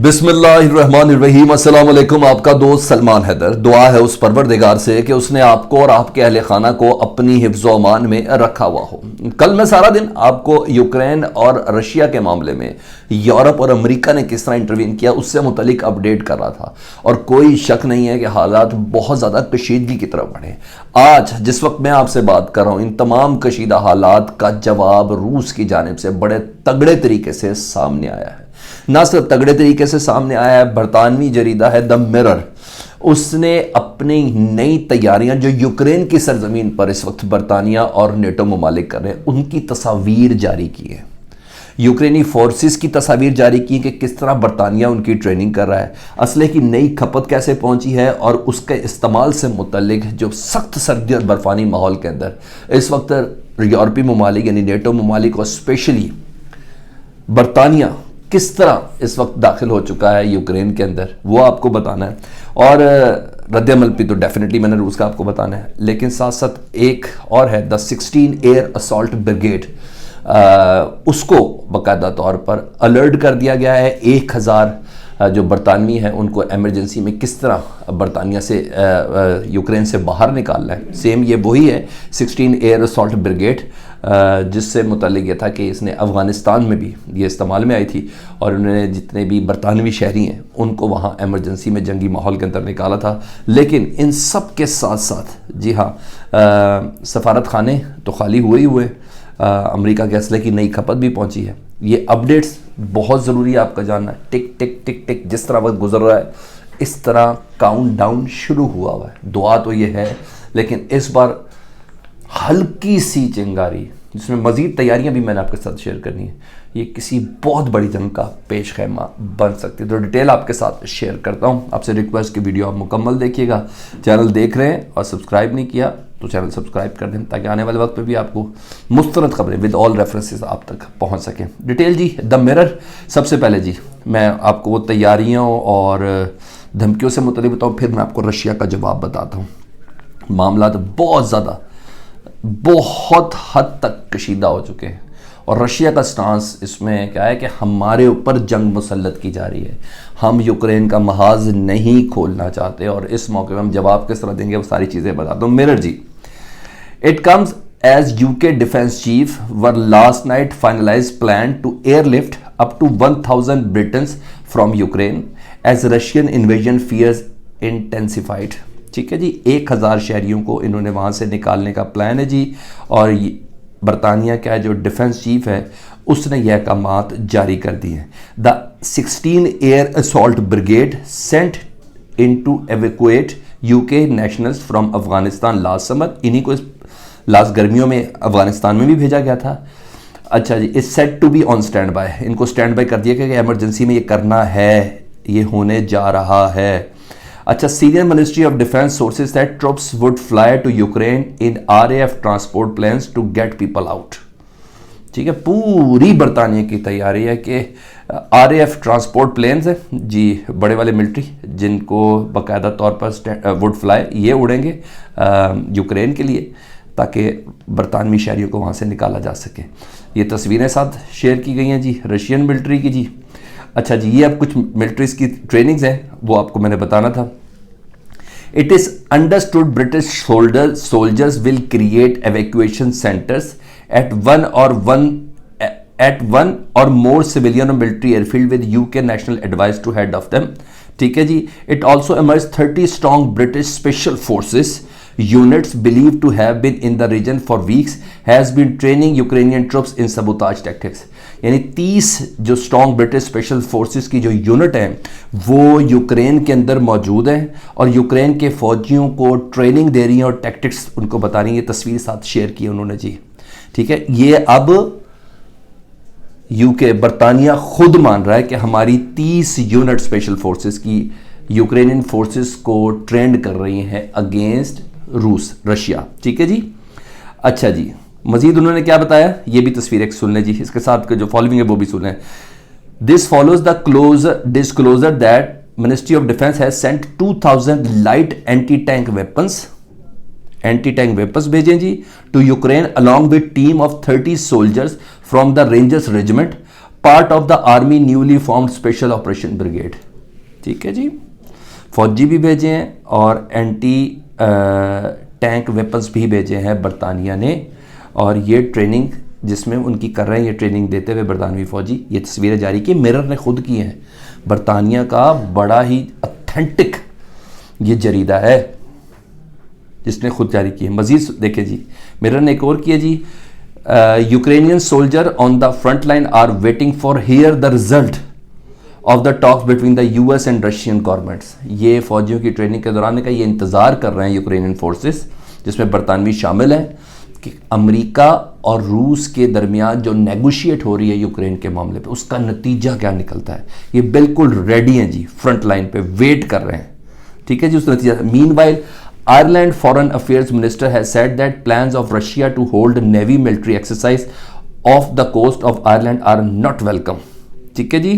बिस्मिल्लाहिर्रहमानिर्रहीम। अस्सलाम वालेकुम। आपका दोस्त सलमान हैदर। दुआ है उस परवरदिगार से कि उसने आपको और आपके अहले खाना को अपनी हिफ्ज़ व अमान में रखा हुआ हो। कल मैं सारा दिन आपको यूक्रेन और रशिया के मामले में यूरोप और अमेरिका ने किस तरह इंटरवीन किया उससे मुतलिक अपडेट कर रहा था, और कोई शक नहीं है कि हालात बहुत ज़्यादा कशीदगी की तरफ बढ़े। आज जिस वक्त मैं आपसे बात कर रहा हूँ, इन तमाम कशीदा हालात का जवाब रूस की जानिब से बड़े तगड़े तरीके से सामने आया है। ना सिर्फ तगड़े तरीके से सामने आया है, बरतानवी जरीदा है द मिरर, उसने अपनी नई तैयारियां जो यूक्रेन की सरजमीन पर इस वक्त बरतानिया और नेटो ममालिक कर रहे हैं उनकी तस्वीर जारी की है। यूक्रेनी फोर्सेस की तस्वीर जारी की कि किस तरह बरतानिया उनकी ट्रेनिंग कर रहा है, असले की नई खपत कैसे पहुंची है, और उसके इस्तेमाल से मुतल्लिक जो सख्त सर्दी और बर्फानी माहौल के अंदर इस वक्त यूरोपीय ममालिक यानी नेटो ममालिक और स्पेशली बरतानिया किस तरह इस वक्त दाखिल हो चुका है यूक्रेन के अंदर, वो आपको बताना है। और रद्द-ए-अमल पे तो डेफिनेटली मैंने रूस का आपको बताना है, लेकिन साथ साथ एक और है द 16 एयर असॉल्ट ब्रिगेड, उसको बाकायदा तौर पर अलर्ट कर दिया गया है। 1000 जो बरतानवी हैं उनको एमरजेंसी में किस तरह बरतानिया से यूक्रेन से बाहर निकालना है। सेम ये वही है 16 एयर असॉल्ट ब्रिगेड जिससे मुतल्लिक ये था कि इसने अफ़गानिस्तान में भी ये इस्तेमाल में आई थी, और उन्होंने जितने भी बरतानवी शहरी हैं उनको वहाँ एमरजेंसी में जंगी माहौल के अंदर निकाला था। लेकिन इन सब के साथ साथ जी हाँ, सफारत खाने तो खाली हुए ही हुए, अमेरिका के असले की नई खपत भी पहुंची है। ये अपडेट्स बहुत ज़रूरी है आपका जानना। टिक टिक टिक टिक जिस तरह वक्त गुजर रहा है इस तरह काउंट डाउन शुरू हुआ हुआ है। दुआ तो ये है, लेकिन इस बार हल्की सी चिंगारी जिसमें मज़ीद तैयारियां भी मैंने आपके साथ शेयर करनी है, ये किसी बहुत बड़ी जंग का पेश खैमा बन सकती है। तो डिटेल आपके साथ शेयर करता हूँ। आपसे रिक्वेस्ट की वीडियो आप मुकम्मल देखिएगा। चैनल देख रहे हैं और सब्सक्राइब नहीं किया तो चैनल सब्सक्राइब कर दें ताकि आने वाले वक्त पे भी आपको मुस्तरद खबरें विद ऑल रेफरेंसेस आप तक पहुँच सकें। डिटेल जी द मिरर। सबसे पहले जी मैं आपको वो तैयारियों और धमकियों से मुतल्लिक बताऊँ, फिर मैं आपको रशिया का जवाब बताता हूँ। मामला तो बहुत ज़्यादा बहुत हद तक कशीदा हो चुके हैं, और रशिया का स्टांस इसमें क्या है कि हमारे ऊपर जंग मुसल्लत की जा रही है, हम यूक्रेन का महाज नहीं खोलना चाहते, और इस मौके में हम जवाब किस तरह देंगे वो सारी चीज़ें बताता हूँ। मिरर जी, it comes as UK defence chief were last night finalise plan to airlift up to 1000 Britons from Ukraine as Russian invasion fears intensified. ठीक है जी, 1000 शहरियों को इन्होंने वहाँ से निकालने का प्लान है जी, और बरतानिया का जो डिफेंस चीफ है उसने यह अहकामात जारी कर दिए हैं। The 16 air assault brigade sent in to evacuate UK nationals from Afghanistan last summer. इन्हीं को लास्ट गर्मियों में अफगानिस्तान में भी भेजा गया था। अच्छा जी, is set to be on standby, इनको स्टैंड बाय कर दिया गया कि एमरजेंसी में ये करना है, ये होने जा रहा है। अच्छा, senior ministry of defence sources that troops would fly to Ukraine in RAF transport planes to get people out. ठीक है, पूरी बरतानिया की तैयारी है कि आरएएफ ट्रांसपोर्ट प्लेन्स है जी, बड़े वाले मिलिट्री जिनको बाकायदा तौर पर वुड फ्लाई, ये उड़ेंगे यूक्रेन के लिए ताकि बरतानवी शहरियों को वहाँ से निकाला जा सके। ये तस्वीरें साथ शेयर की गई हैं जी रशियन मिलिट्री की जी। अच्छा जी, ये अब कुछ मिलिट्रीज की ट्रेनिंग्स हैं वो आपको मैंने बताना था। It is understood British soldiers will create evacuation centres at one or more civilian or military airfield with UK national advice to head of them. ठीक है जी, it also emerge 30 strong British special forces units believed to have been in the region for weeks has been training Ukrainian troops in sabotage tactics। यानी 30 जो strong British special forces की जो unit है वो Ukraine के अंदर मौजूद है, और यूक्रेन के फौजियों को ट्रेनिंग दे रही हैं और टैक्टिक्स उनको बता रही हैं। ये तस्वीर साथ शेयर की उन्होंने जी। ठीक है, ये अब यूके बरतानिया खुद मान रहा है कि हमारी 30 यूनिट स्पेशल फोर्सेस की यूक्रेनियन फोर्सेस को ट्रेंड कर रही हैं अगेंस्ट रूस रशिया। ठीक है जी। अच्छा जी, मजीद उन्होंने क्या बताया ये भी तस्वीर एक सुन लें जी, इसके साथ जो फॉलोइंग है वो भी सुन लें। This follows the disclosure that Ministry of Defence has sent 2000 light anti tank weapons भेजें जी to Ukraine along with team of 30 soldiers from the Rangers regiment part of the army newly formed special operation brigade. ठीक है जी, फौजी भी भेजे हैं और anti tank weapons भी भेजे हैं बरतानिया ने, और ये ट्रेनिंग जिसमें उनकी कर रहे हैं, ये ट्रेनिंग देते हुए बरतानवी फौजी, ये तस्वीरें जारी की, मिरर ने खुद की हैं। बरतानिया का बड़ा ही ऑथेंटिक ये जरीदा है जिसने खुद जारी की है। मजीद देखे जी, मिरर ने एक और किया जी, Ukrainian soldier on the front line are waiting for hear the result of the talks between the US and Russian governments. ये फौजियों की ट्रेनिंग के दौरान का ये इंतज़ार कर रहे हैं यूक्रेनियन फोर्सेस, जिसमें बरतानवी शामिल हैं, कि अमेरिका और रूस के दरमियान जो नेगोशिएट हो रही है यूक्रेन के मामले पे, उसका नतीजा क्या निकलता है। ये बिल्कुल रेडी हैं जी, फ्रंट लाइन पे वेट कर रहे हैं। ठीक है जी, उस नतीजा। Meanwhile Ireland Foreign Affairs Minister has said that plans of Russia to hold Navy military exercise off the coast of Ireland are not welcome। ठीक है जी,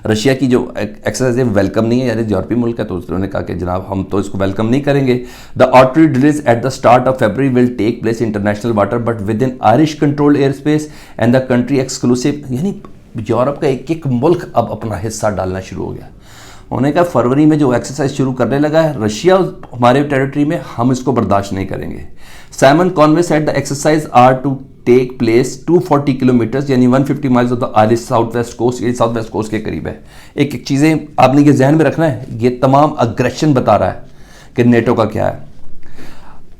रशिया की जो एक्सरसाइज है वेलकम नहीं है, यानी यूरोपीय मुल्क है, तो उन्होंने कहा कि जनाब हम तो इसको वेलकम नहीं करेंगे। The artillery drills at the start of February will take place international water but within Irish controlled air space and the country exclusive. यानी यूरोप का एक एक मुल्क अब अपना हिस्सा डालना शुरू हो गया। उन्होंने कहा फरवरी में जो एक्सरसाइज शुरू करने लगा है रशिया हमारे टेरिटरी में, हम इसको बर्दाश्त नहीं करेंगे। Simon Conway said the exercise are to take place 240 kilometres यानी 150 miles off the Irish south west coast, ये साउथ वेस्ट कोस्ट के करीब है। एक एक चीज़ें आपने ये जहन में रखना है, ये तमाम अग्रेशन बता रहा है कि नेटो का क्या है।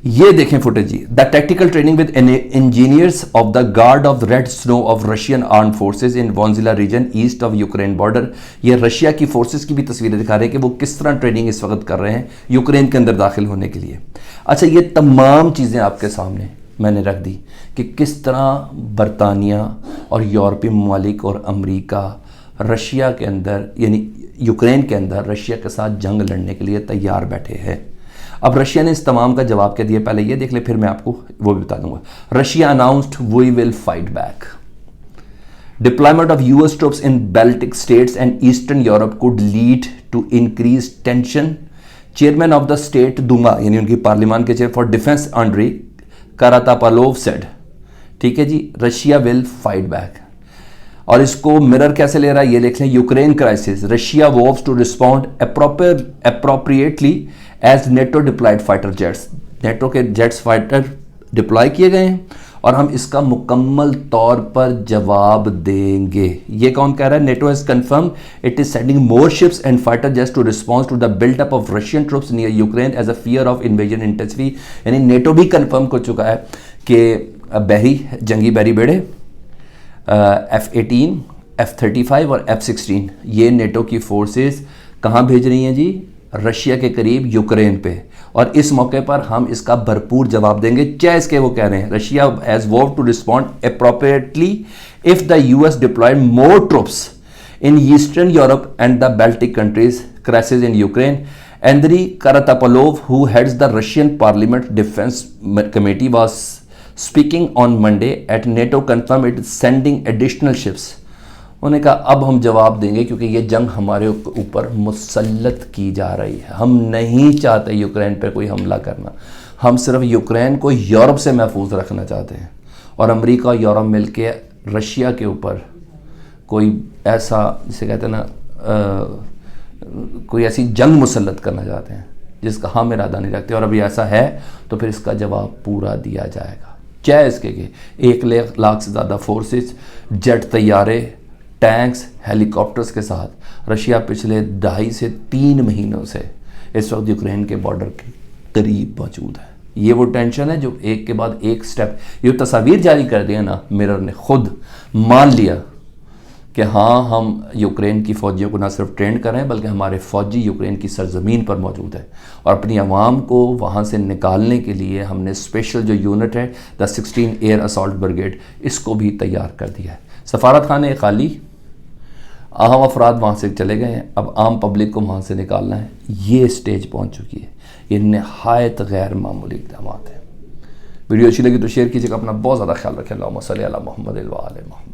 ये देखें फुटेज जी, the tactical training with engineers of the guard of red snow of Russian arm forces in Vonjila region east of Ukraine border. ये रशिया की फोर्सेज की भी तस्वीरें दिखा रहे हैं कि वो किस तरह ट्रेनिंग इस वक्त कर रहे हैं यूक्रेन के अंदर दाखिल होने के लिए। अच्छा, ये तमाम चीज़ें आपके सामने मैंने रख दी कि किस तरह बरतानिया और यूरोपीय ममालिक और अमरीका रशिया के अंदर यानी यूक्रेन के अंदर रशिया के साथ जंग लड़ने के लिए तैयार बैठे हैं। अब रशिया ने इस तमाम का जवाब क्या दिया, पहले ये देख ले, फिर मैं आपको वो भी बता दूंगा। Russia announced we will fight back. Deployment of US troops in Baltic states and eastern Europe could lead to increase tension. Chairman of the state Duma यानी उनकी पार्लियामान के chair for defence Andrei Kartapolov said, ठीक है जी, Russia will fight back. और इसको mirror कैसे ले रहा है ये देख लें। Ukraine crisis, Russia vows to respond appropriately as NATO deployed fighter jets. NATO के जेट्स फाइटर डिप्लॉय किए गए हैं और हम इसका मुकम्मल तौर पर जवाब देंगे। ये कौन कह रहा है? NATO has confirm it is sending more ships and fighter jets to response to the buildup of Russian troops near Ukraine as a fear of invasion intensify. यानी नेटो भी कंफर्म कर चुका है कि जंगी बहरी बेड़े F-18, F-35 और F-16 ये नेटो की फोर्सेस कहाँ भेज रही हैं जी? रशिया के करीब यूक्रेन पे। और इस मौके पर हम इसका भरपूर जवाब देंगे, चाहे इसके वो कह रहे हैं Russia has vow to respond appropriately if the US deploy more troops in eastern Europe and the Baltic countries crisis in Ukraine. Andrei Kartapolov who heads the Russian parliament defence committee was speaking on Monday at NATO confirm it sending additional ships. उन्होंने कहा अब हम जवाब देंगे क्योंकि ये जंग हमारे ऊपर मुसल्लत की जा रही है। हम नहीं चाहते यूक्रेन पर कोई हमला करना, हम सिर्फ यूक्रेन को यूरोप से महफूज रखना चाहते हैं। और अमेरिका और यूरोप मिलके रशिया के ऊपर कोई ऐसा जिसे कहते हैं ना कोई ऐसी जंग मुसल्लत करना चाहते हैं जिसका हम इरादा नहीं रखते। और अभी ऐसा है तो फिर इसका जवाब पूरा दिया जाएगा, चाहे इसके 1 लाख से ज़्यादा फोर्सेस, जेट तैयारे, टैंक्स, हेलीकॉप्टर्स के साथ रशिया पिछले 2.5 से 3 महीनों से इस वक्त यूक्रेन के बॉर्डर के करीब मौजूद है। ये वो टेंशन है जो एक के बाद एक स्टेप, ये तस्वीर जारी कर दिया ना, मिरर ने खुद मान लिया कि हाँ हम यूक्रेन की फ़ौजियों को ना सिर्फ ट्रेंड कर रहे हैं बल्कि हमारे फ़ौजी यूक्रेन की सरजमीन पर मौजूद है। और अपनी आवाम को वहाँ से निकालने के लिए हमने स्पेशल जो यूनिट है द 16 एयर असॉल्ट ब्रिगेड, इसको भी तैयार कर दिया है। सफारत खाने खाली, अहम अफराद वहाँ से चले गए हैं, अब आम पब्लिक को वहाँ से निकालना है। ये स्टेज पहुँच चुकी है। ये नहायत गैर मामूली इक़दाम है। वीडियो अच्छी लगी तो शेयर कीजिएगा, अपना बहुत ज़्यादा ख्याल रखें। अल्लाहुम्मा सल्ली अला मुहम्मद व आले मुहम्मद।